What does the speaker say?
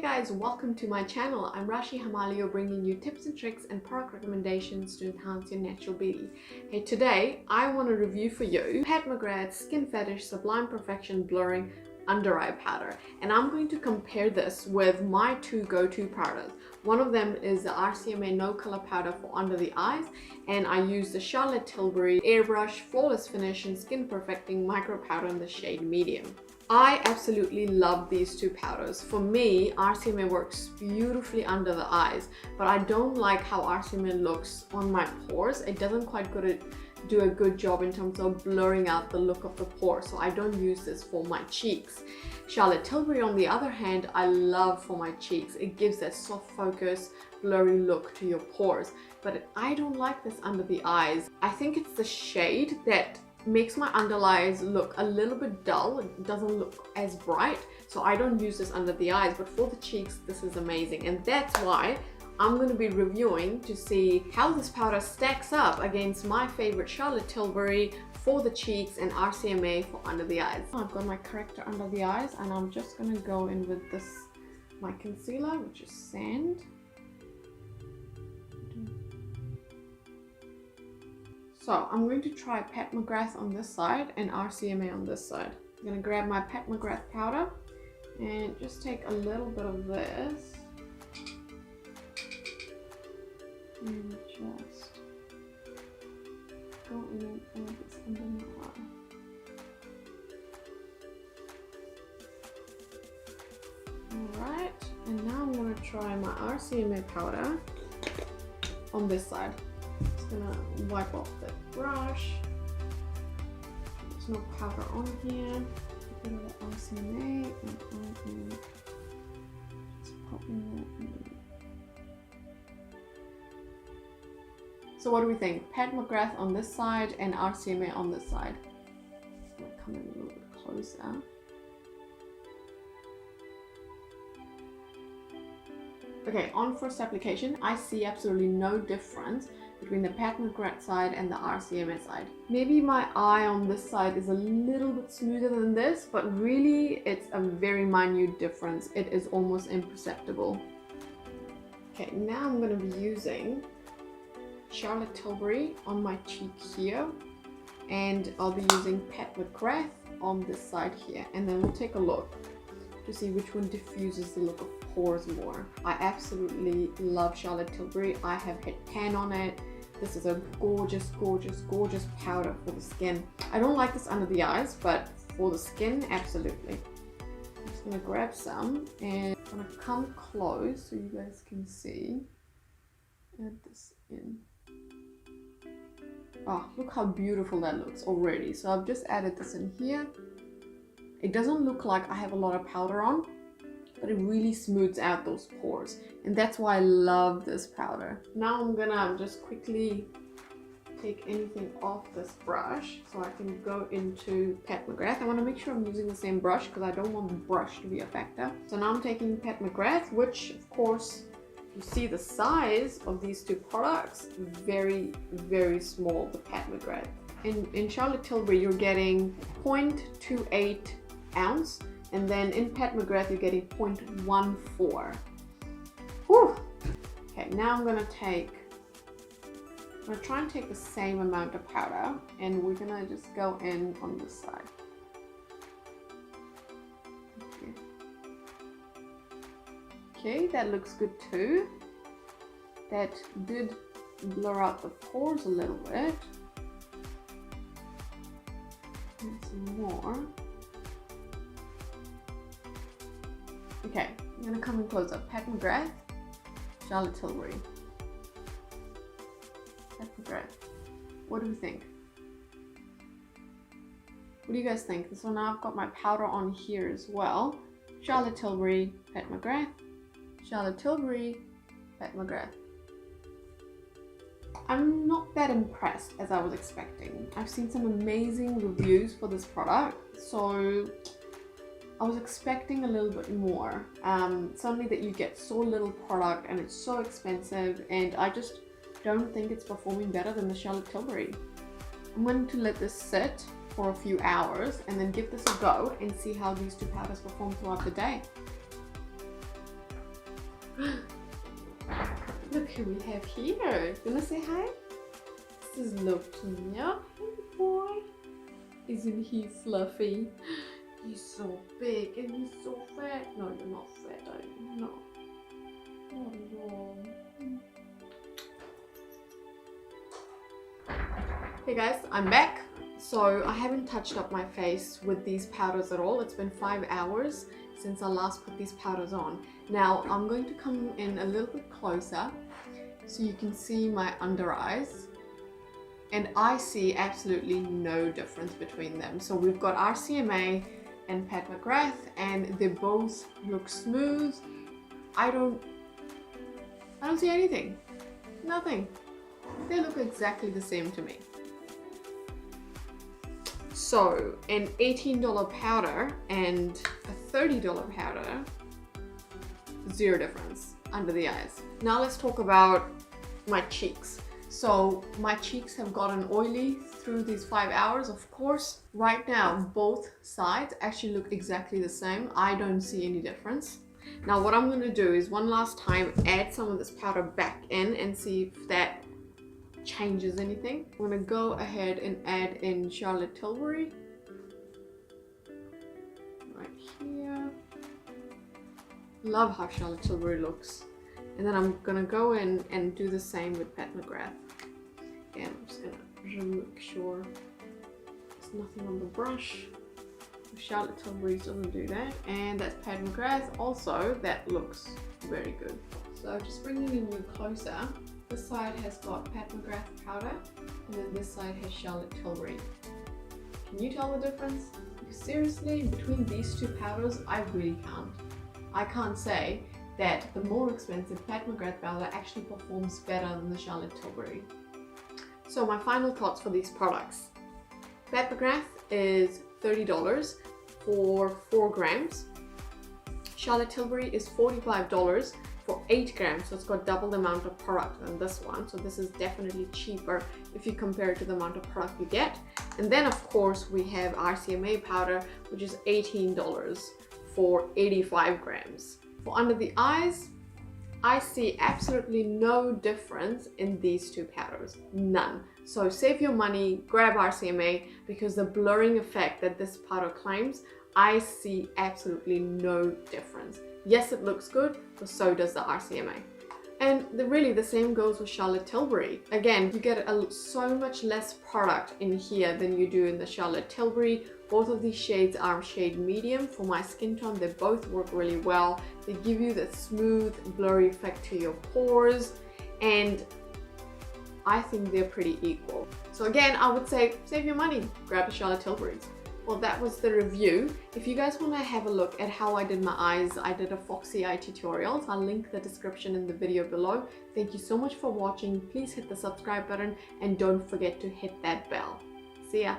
guys, welcome to my channel. I'm Rashi Hamalio, bringing you tips and tricks and product recommendations to enhance your natural beauty. Hey, today I want to review for you Pat McGrath's Skin Fetish Sublime Perfection Blurring Under Eye Powder, and I'm going to compare this with my two go-to powders. One of them is the RCMA No Color Powder for under the eyes, and I use the Charlotte Tilbury Airbrush Flawless Finish and Skin Perfecting Micro Powder in the shade Medium. I absolutely love these two powders. For me, RCMA works beautifully under the eyes, but I don't like how RCMA looks on my pores. It doesn't quite do a good job in terms of blurring out the look of the pore, so I don't use this for my cheeks. Charlotte Tilbury, on the other hand, I love for my cheeks. It gives that soft focus, blurry look to your pores, but I don't like this under the eyes. I think it's the shade that makes my under eyes look a little bit dull. It doesn't look as bright, so I don't use this under the eyes, but for the cheeks this is amazing, and that's why I'm going to be reviewing to see how this powder stacks up against my favorite Charlotte Tilbury for the cheeks and RCMA for under the eyes. I've got my corrector under the eyes, and I'm just going to go in with this, my concealer, which is Sand. So I'm going to try Pat McGrath on this side and RCMA on this side. I'm going to grab my Pat McGrath powder and just take a little bit of this and just go in and add this under my eye. Alright, and now I'm going to try my RCMA powder on this side. Gonna wipe off the brush. There's no powder on here. A bit of the RCMA, and just popping that in. So what do we think? Pat McGrath on this side and RCMA on this side. Just gonna come in a little bit closer. Okay, on first application, I see absolutely no difference between the Pat McGrath side and the RCMA side. Maybe my eye on this side is a little bit smoother than this, but really it's a very minute difference. It is almost imperceptible. Okay, now I'm going to be using Charlotte Tilbury on my cheek here, and I'll be using Pat McGrath on this side here, and then we'll take a look to see which one diffuses the look of pores more. I absolutely love Charlotte Tilbury. I have hit pan on it. This is a gorgeous, gorgeous, gorgeous powder for the skin. I don't like this under the eyes, but for the skin, absolutely. I'm just gonna grab some and I'm gonna come close so you guys can see. Add this in. Oh, look how beautiful that looks already. So I've just added this in here. It doesn't look like I have a lot of powder on, but it really smooths out those pores, and that's why I love this powder. Now I'm gonna just quickly take anything off this brush so I can go into Pat McGrath. I want to make sure I'm using the same brush because I don't want the brush to be a factor. So now I'm taking Pat McGrath, which of course you see the size of these two products, very, very small, the Pat McGrath. In Charlotte Tilbury you're getting 0.28 ounce, and then in Pat McGrath you're getting 0.14. Whew. Okay, now I'm gonna try and take the same amount of powder, and we're gonna just go in on this side. Okay, that looks good too. That did blur out the pores a little bit. And some more. Okay, I'm gonna come in close up. Pat McGrath, Charlotte Tilbury. Pat McGrath. What do we think? What do you guys think? So now I've got my powder on here as well. Charlotte Tilbury, Pat McGrath. Charlotte Tilbury, Pat McGrath. I'm not that impressed as I was expecting. I've seen some amazing reviews for this product, so I was expecting a little bit more. Suddenly that you get so little product and it's so expensive, and I just don't think it's performing better than the Charlotte Tilbury. I'm going to let this sit for a few hours and then give this a go and see how these two powders perform throughout the day. Look who we have here. You wanna say hi? This is Luminous. Hey boy. Isn't he fluffy? He's so big and he's so fat. No, you're not fat, are you? No. Not at all. Hey guys, I'm back. So I haven't touched up my face with these powders at all. It's been 5 hours since I last put these powders on. Now I'm going to come in a little bit closer so you can see my under eyes. And I see absolutely no difference between them. So we've got RCMA and Pat McGrath, and they both look smooth. I don't see anything. Nothing. They look exactly the same to me. So an $18 powder and a $30 powder, zero difference under the eyes. Now let's talk about my cheeks. So my cheeks have gotten oily through these 5 hours, of course. Right now, both sides actually look exactly the same. I don't see any difference. Now what I'm gonna do is one last time add some of this powder back in and see if that changes anything. I'm gonna go ahead and add in Charlotte Tilbury. Right here. Love how Charlotte Tilbury looks. And then I'm gonna go in and do the same with Pat McGrath. Again, I'm just gonna make sure there's nothing on the brush. Charlotte Tilbury doesn't do that. And that's Pat McGrath also. That looks very good. So just bringing in you closer. This side has got Pat McGrath powder, and then this side has Charlotte Tilbury. Can you tell the difference? Because seriously, between these two powders, I really can't. I can't say that the more expensive Pat McGrath powder actually performs better than the Charlotte Tilbury. So my final thoughts for these products. Pat McGrath is $30 for 4 grams. Charlotte Tilbury is $45 for 8 grams, so it's got double the amount of product than this one. So this is definitely cheaper if you compare it to the amount of product you get. And then of course we have RCMA powder, which is $18 for 85 grams. For under the eyes, I see absolutely no difference in these two powders, none. So save your money, grab RCMA, because the blurring effect that this powder claims, I see absolutely no difference. Yes, it looks good, but so does the RCMA. And really the same goes with Charlotte Tilbury. Again, you get so much less product in here than you do in the Charlotte Tilbury. Both of these shades are shade medium for my skin tone. They both work really well. They give you that smooth, blurry effect to your pores, and I think they're pretty equal. So again, I would say save your money, grab the Charlotte Tilbury's. Well, that was the review. If you guys want to have a look at how I did my eyes, I did a FOXY eye tutorial. I'll link the description in the video below. Thank you so much for watching. Please hit the subscribe button and don't forget to hit that bell. See ya.